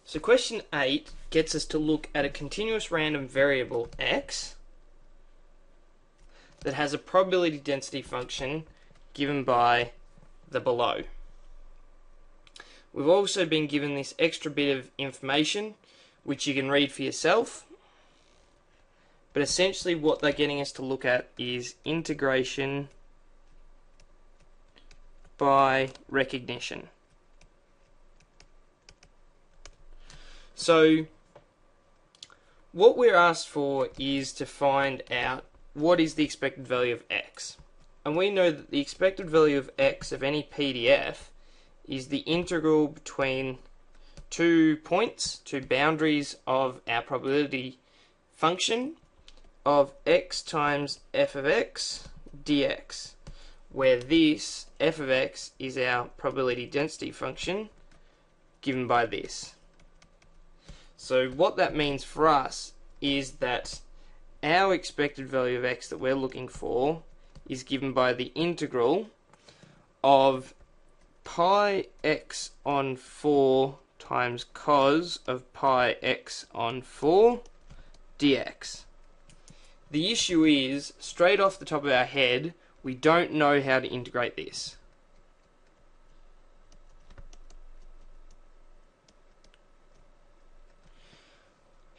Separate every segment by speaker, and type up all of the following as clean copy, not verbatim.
Speaker 1: So question 8 gets us to look at a continuous random variable x that has a probability density function given by the below. We've also been given this extra bit of information which you can read for yourself, but essentially what they're getting us to look at is integration by recognition. So what we're asked for is to find out what is the expected value of x. And we know that the expected value of x of any PDF is the integral between 2 points, 2 boundaries of our probability function of x times f of x dx, where this f of x is our probability density function given by this. So what that means for us is that our expected value of x that we're looking for is given by the integral of pi x on 4 times cos of pi x on 4 dx. The issue is, straight off the top of our head, we don't know how to integrate this.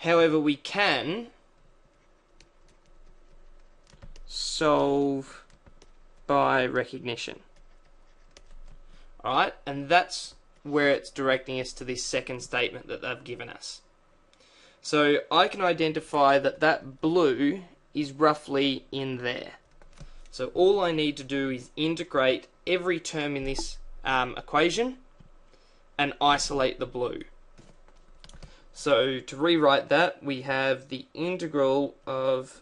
Speaker 1: However, we can solve by recognition. Alright, and that's where it's directing us to this second statement that they've given us. So I can identify that that blue is roughly in there. So all I need to do is integrate every term in this equation and isolate the blue. So to rewrite that, we have the integral of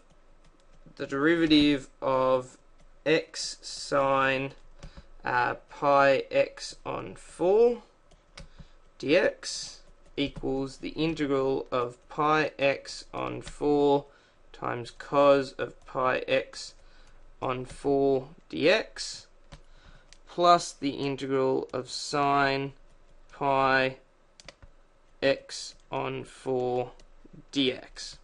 Speaker 1: the derivative of x sine pi x on 4 dx equals the integral of pi x on 4 times cos of pi x on 4 dx plus the integral of sine pi x on 4 dx.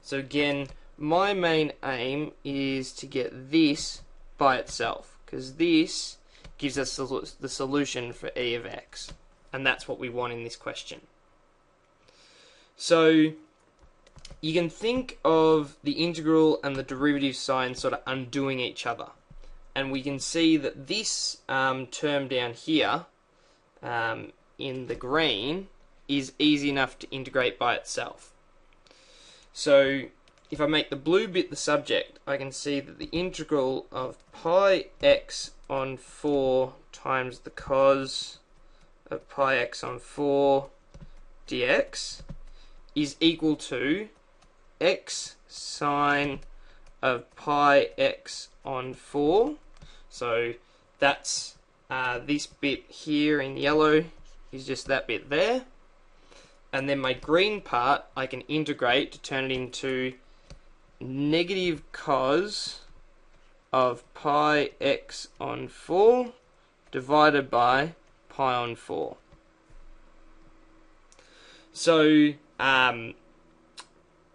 Speaker 1: So again, my main aim is to get this by itself, because this gives us the solution for e of x, and that's what we want in this question. So you can think of the integral and the derivative sign sort of undoing each other, and we can see that this term down here in the green is easy enough to integrate by itself. So if I make the blue bit the subject, I can see that the integral of pi x on 4 times the cos of pi x on 4 dx is equal to x sine of pi x on 4. So that's this bit here in yellow is just that bit there. And then my green part I can integrate to turn it into negative cos of pi x on 4 divided by pi on 4. So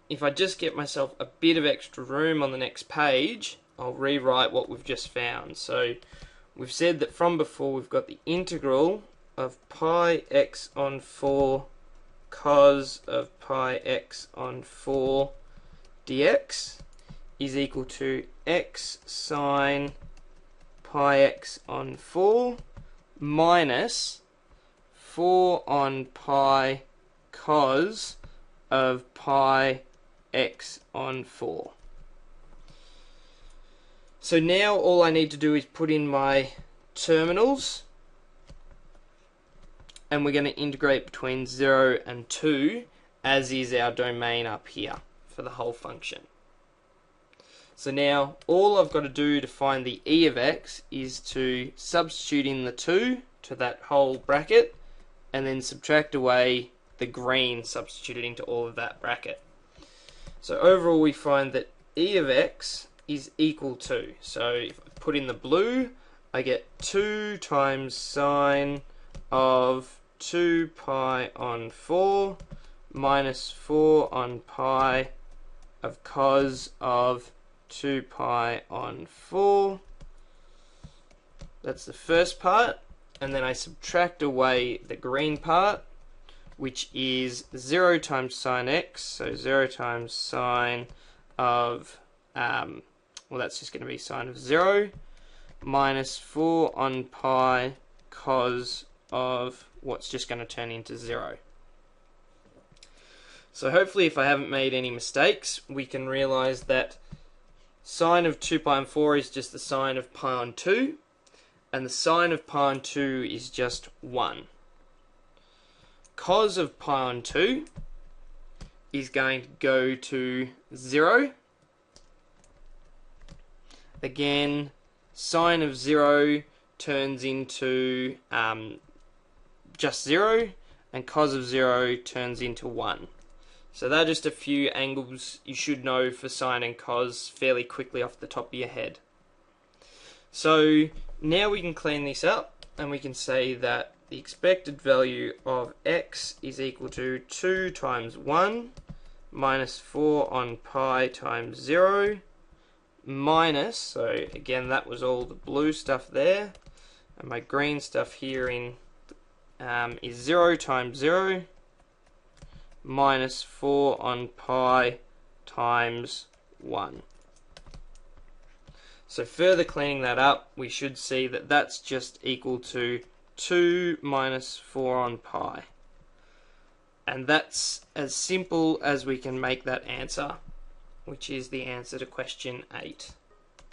Speaker 1: if I just get myself a bit of extra room on the next page, I'll rewrite what we've just found. So we've said that from before we've got the integral of pi x on 4 cos of pi x on 4 dx is equal to x sine pi x on 4 minus 4 on pi cos of pi x on 4. So now all I need to do is put in my terminals, and we're going to integrate between 0 and 2, as is our domain up here for the whole function. So now all I've got to do to find the e of x is to substitute in the 2 to that whole bracket, and then subtract away the green substituted into all of that bracket. So overall we find that e of x is equal to, so if I put in the blue, I get 2 times sine of 2 pi on 4 minus 4 on pi of cos of 2 pi on 4. That's the first part, and then I subtract away the green part, which is 0 times sine x, so 0 times sine of, well, that's just going to be sine of 0, minus 4 on pi cos of what's just going to turn into 0. So hopefully, if I haven't made any mistakes, we can realize that sine of 2 pi on 4 is just the sine of pi on 2, and the sine of pi on 2 is just 1. Cos of pi on 2 is going to go to 0. Again, sine of 0 turns into just 0, and cos of 0 turns into 1. So they're just a few angles you should know for sine and cos fairly quickly off the top of your head. So now we can clean this up, and we can say that the expected value of x is equal to 2 times 1 minus 4 on pi times 0 minus, so again that was all the blue stuff there, and my green stuff here is 0 times 0 minus 4 on pi times 1. So further cleaning that up, we should see that that's just equal to 2 minus 4 on pi. And that's as simple as we can make that answer, which is the answer to question 8.